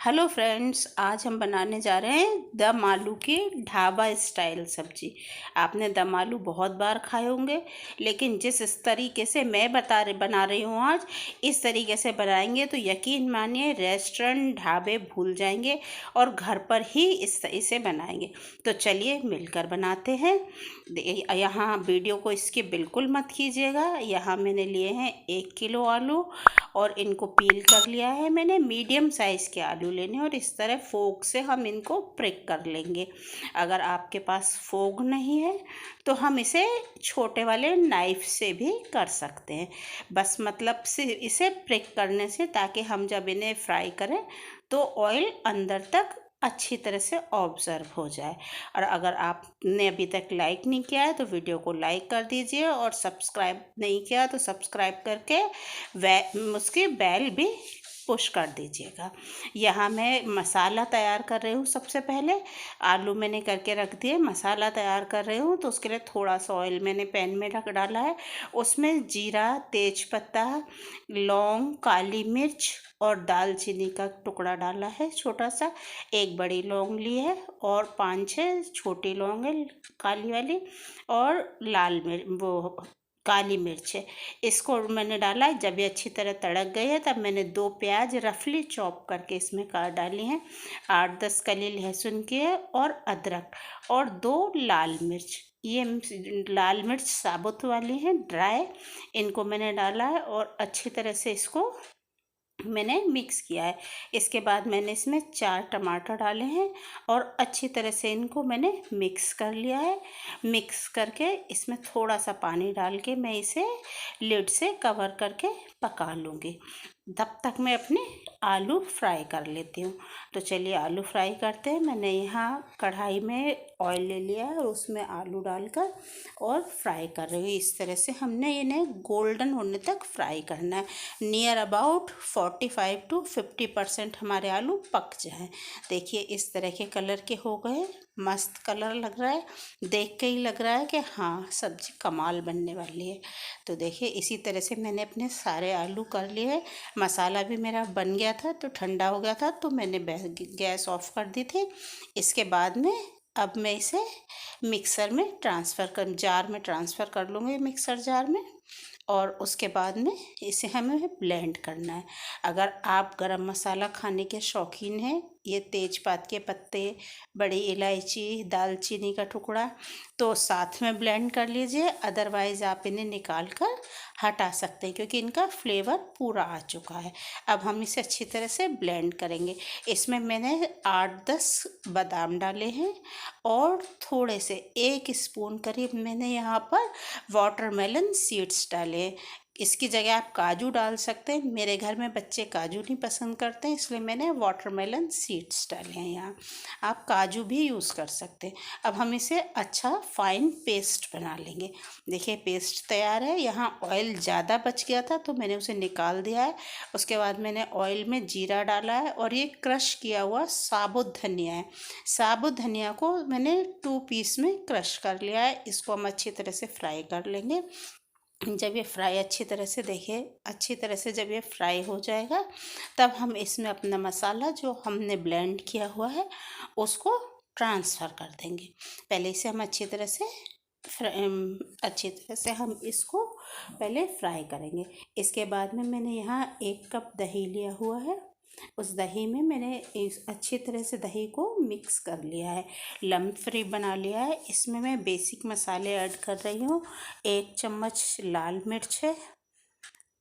Hello friends, आज हम बनाने जा रहे हैं दम आलू की ढाबा स्टाइल सब्जी। आपने दम आलू बहुत बार खाए होंगे, लेकिन इस तरीके से मैं बना रही हूँ आज, इस तरीके से बनाएंगे तो यकीन मानिए रेस्टोरेंट ढाबे भूल जाएंगे और घर पर ही इसे बनाएंगे। तो चलिए मिलकर बनाते हैं। यहाँ वीडियो को स्किप बिल्कुल मत कीजिएगा। यहाँ मैंने लिए हैं 1 किलो आलू और इनको पील कर लिया है मैंने। मीडियम साइज़ के आलू लेने और इस तरह फोक से हम इनको प्रिक कर लेंगे। अगर आपके पास फोक नहीं है तो हम इसे छोटे वाले नाइफ से भी कर सकते हैं। बस मतलब से इसे प्रिक करने से, ताकि हम जब इन्हें फ्राई करें तो ऑयल अंदर तक अच्छी तरह से ऑब्ज़र्व हो जाए। और अगर आपने अभी तक लाइक नहीं किया है तो वीडियो को लाइक कर दीजिए, और सब्सक्राइब नहीं किया तो सब्सक्राइब करके उसकी बेल भी पुश कर दीजिएगा। यहाँ मैं मसाला तैयार कर रही हूँ। सबसे पहले आलू मैंने करके रख दिए, मसाला तैयार कर रही हूँ तो उसके लिए थोड़ा सा ऑयल मैंने पैन में रख डाला है। उसमें जीरा, तेज़पत्ता, लौंग, काली मिर्च और दालचीनी का टुकड़ा डाला है छोटा सा। एक बड़ी लौंग ली है और 5-6 छोटी लौंग है काली वाली, और लाल मिर्च, वो काली मिर्च है, इसको मैंने डाला है। जब ये अच्छी तरह तड़क गई है तब मैंने 2 प्याज रफली चॉप करके इसमें काट डाली हैं, 8-10 कली लहसुन की है और अदरक, और 2 लाल मिर्च। ये लाल मिर्च साबुत वाली हैं, ड्राई, इनको मैंने डाला है और अच्छी तरह से इसको मैंने मिक्स किया है। इसके बाद मैंने इसमें 4 टमाटर डाले हैं और अच्छी तरह से इनको मैंने मिक्स कर लिया है। मिक्स करके इसमें थोड़ा सा पानी डाल के मैं इसे लिड से कवर करके पका लूँगी। तब तक मैं अपने आलू फ्राई कर लेती हूँ। तो चलिए आलू फ्राई करते हैं। मैंने यहाँ कढ़ाई में ऑयल ले लिया है और उसमें आलू डालकर और फ्राई कर रही हूँ। इस तरह से हमने इन्हें गोल्डन होने तक फ्राई करना है। नियर अबाउट 45 to 50% हमारे आलू पक जाएं। देखिए इस तरह के कलर के हो गए, मस्त कलर लग रहा है। देख के ही लग रहा है कि हाँ सब्ज़ी कमाल बनने वाली है। तो देखिए इसी तरह से मैंने अपने सारे आलू कर लिए। मसाला भी मेरा बन गया था तो ठंडा हो गया था, तो मैंने गैस ऑफ कर दी थी। इसके बाद में अब मैं इसे मिक्सर में जार में ट्रांसफ़र कर लूँगी, मिक्सर जार में। और उसके बाद में इसे हमें ब्लेंड करना है। अगर आप गरम मसाला खाने के शौकीन हैं, ये तेज़पात के पत्ते, बड़ी इलायची, दालचीनी का टुकड़ा, तो साथ में ब्लेंड कर लीजिए। अदरवाइज़ आप इन्हें निकाल कर हटा सकते हैं, क्योंकि इनका फ्लेवर पूरा आ चुका है। अब हम इसे अच्छी तरह से ब्लेंड करेंगे। इसमें मैंने 8-10 बादाम डाले हैं और थोड़े से 1 स्पून करीब मैंने यहाँ पर वाटरमेलन सीड्स डाले हैं। इसकी जगह आप काजू डाल सकते हैं। मेरे घर में बच्चे काजू नहीं पसंद करते हैं, इसलिए मैंने वाटरमेलन सीड्स डाले हैं यहाँ। आप काजू भी यूज़ कर सकते हैं। अब हम इसे अच्छा फाइन पेस्ट बना लेंगे। देखिए पेस्ट तैयार है। यहाँ ऑयल ज़्यादा बच गया था तो मैंने उसे निकाल दिया है। उसके बाद मैंने ऑयल में जीरा डाला है और ये क्रश किया हुआ साबुत धनिया है। साबुत धनिया को मैंने 2 पीस में क्रश कर लिया है। इसको हम अच्छी तरह से फ्राई कर लेंगे। जब ये फ्राई अच्छी तरह से, देखिए अच्छी तरह से जब ये फ्राई हो जाएगा तब हम इसमें अपना मसाला जो हमने ब्लेंड किया हुआ है उसको ट्रांसफ़र कर देंगे। पहले इसे हम अच्छी तरह से हम इसको पहले फ्राई करेंगे। इसके बाद में मैंने यहाँ 1 कप दही लिया हुआ है। उस दही में मैंने अच्छी तरह से दही को मिक्स कर लिया है, लम्प फ्री बना लिया है। इसमें मैं बेसिक मसाले ऐड कर रही हूँ। 1 चम्मच लाल मिर्च है,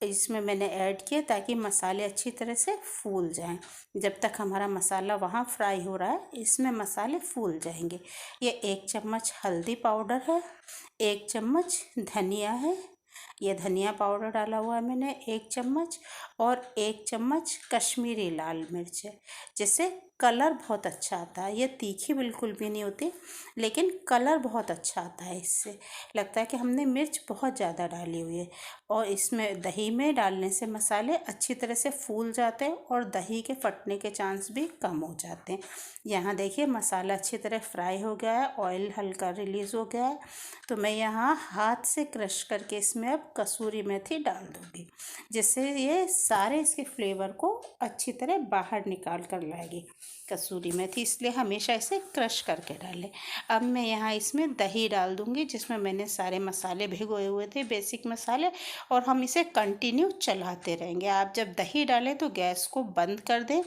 इसमें मैंने ऐड किया ताकि मसाले अच्छी तरह से फूल जाएं। जब तक हमारा मसाला वहाँ फ्राई हो रहा है इसमें मसाले फूल जाएंगे। ये 1 चम्मच हल्दी पाउडर है, 1 चम्मच धनिया है, ये धनिया पाउडर डाला हुआ है मैंने 1 चम्मच, और 1 चम्मच कश्मीरी लाल मिर्च है, जिससे कलर बहुत अच्छा आता है। ये तीखी बिल्कुल भी नहीं होती, लेकिन कलर बहुत अच्छा आता है। इससे लगता है कि हमने मिर्च बहुत ज़्यादा डाली हुई है। और इसमें दही में डालने से मसाले अच्छी तरह से फूल जाते हैं और दही के फटने के चांस भी कम हो जाते हैं। यहाँ देखिए मसाला अच्छी तरह फ्राई हो गया है, ऑयल हल्का रिलीज़ हो गया है। तो मैं यहाँ हाथ से क्रश करके इसमें अब अब कसूरी मेथी डाल दूँगी, जिससे ये सारे इसके फ्लेवर को अच्छी तरह बाहर निकाल कर लाएगी कसूरी मेथी, इसलिए हमेशा इसे क्रश करके डालें। अब मैं यहाँ इसमें दही डाल दूँगी, जिसमें मैंने सारे मसाले भिगोए हुए थे, बेसिक मसाले, और हम इसे कंटिन्यू चलाते रहेंगे। आप जब दही डालें तो गैस को बंद कर दें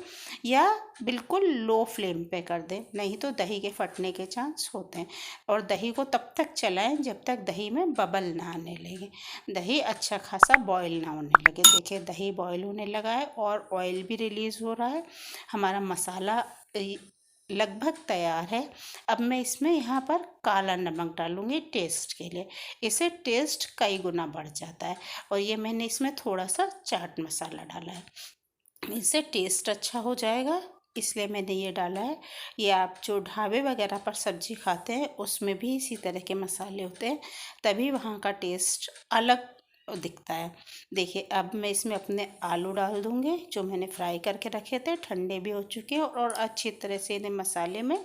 या बिल्कुल लो फ्लेम पे कर दें, नहीं तो दही के फटने के चांस होते हैं। और दही को तब तक चलाएं जब तक दही में बबल ना आने लगे, दही अच्छा खासा बॉईल ना होने लगे। देखिए दही बॉईल होने लगा है और ऑयल भी रिलीज़ हो रहा है, हमारा मसाला लगभग तैयार है। अब मैं इसमें यहाँ पर काला नमक डालूँगी टेस्ट के लिए, इससे टेस्ट कई गुना बढ़ जाता है। और ये मैंने इसमें थोड़ा सा चाट मसाला डाला है, इससे टेस्ट अच्छा हो जाएगा, इसलिए मैंने ये डाला है। ये आप जो ढाबे वगैरह पर सब्ज़ी खाते हैं उसमें भी इसी तरह के मसाले होते हैं, तभी वहाँ का टेस्ट अलग दिखता है। देखिए अब मैं इसमें अपने आलू डाल दूँगी जो मैंने फ्राई करके रखे थे, ठंडे भी हो चुके हैं, और अच्छी तरह से इन्हें मसाले में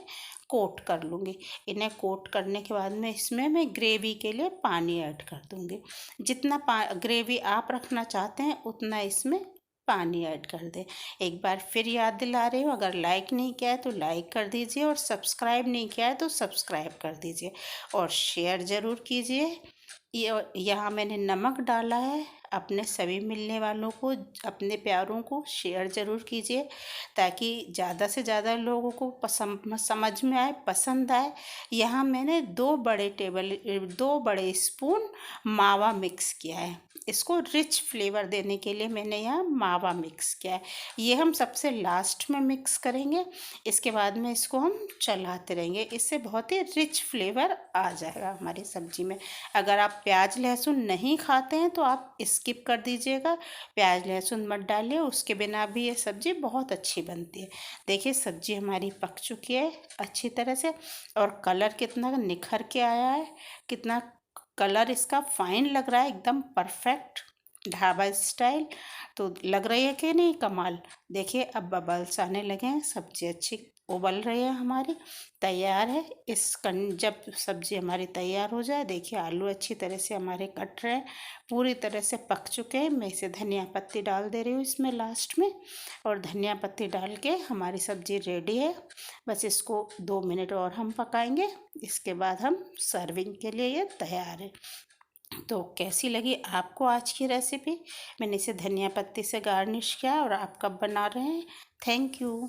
कोट कर लूँगी। इन्हें कोट करने के बाद में इसमें मैं ग्रेवी के लिए पानी ऐड कर दूँगी। जितना ग्रेवी आप रखना चाहते हैं उतना इसमें पानी ऐड कर दें। एक बार फिर याद दिला रही हूँ, अगर लाइक नहीं किया है तो लाइक कर दीजिए, और सब्सक्राइब नहीं किया है तो सब्सक्राइब कर दीजिए, और शेयर ज़रूर कीजिए। यहाँ मैंने नमक डाला है, अपने सभी मिलने वालों को, अपने प्यारों को शेयर ज़रूर कीजिए, ताकि ज़्यादा से ज़्यादा लोगों को समझ में आए, पसंद आए। यहाँ मैंने 2 बड़े स्पून मावा मिक्स किया है, इसको रिच फ्लेवर देने के लिए मैंने यहाँ मावा मिक्स किया है। ये हम सबसे लास्ट में मिक्स करेंगे, इसके बाद में इसको हम चलाते रहेंगे, इससे बहुत ही रिच फ्लेवर आ जाएगा हमारी सब्ज़ी में। अगर आप प्याज लहसुन नहीं खाते हैं तो आप स्किप कर दीजिएगा, प्याज लहसुन मत डालिए, उसके बिना भी ये सब्ज़ी बहुत अच्छी बनती है। देखिए सब्ज़ी हमारी पक चुकी है अच्छी तरह से, और कलर कितना निखर के आया है, कितना कलर इसका फाइन लग रहा है, एकदम परफेक्ट ढाबा स्टाइल। तो लग रही है कि नहीं कमाल। देखिए अब बबल्स आने लगे हैं, सब्ज़ी अच्छी उबल रही है, हमारी तैयार है। जब सब्ज़ी हमारी तैयार हो जाए, देखिए आलू अच्छी तरह से हमारे कट रहे हैं, पूरी तरह से पक चुके हैं। मैं इसे धनिया पत्ती डाल दे रही हूँ इसमें लास्ट में, और धनिया पत्ती डाल के हमारी सब्ज़ी रेडी है। बस इसको 2 मिनट और हम पकाएंगे, इसके बाद हम सर्विंग के लिए ये तैयार है। तो कैसी लगी आपको आज की रेसिपी? मैंने इसे धनिया पत्ती से गार्निश किया, और आप कब बना रहे हैं? Thank you.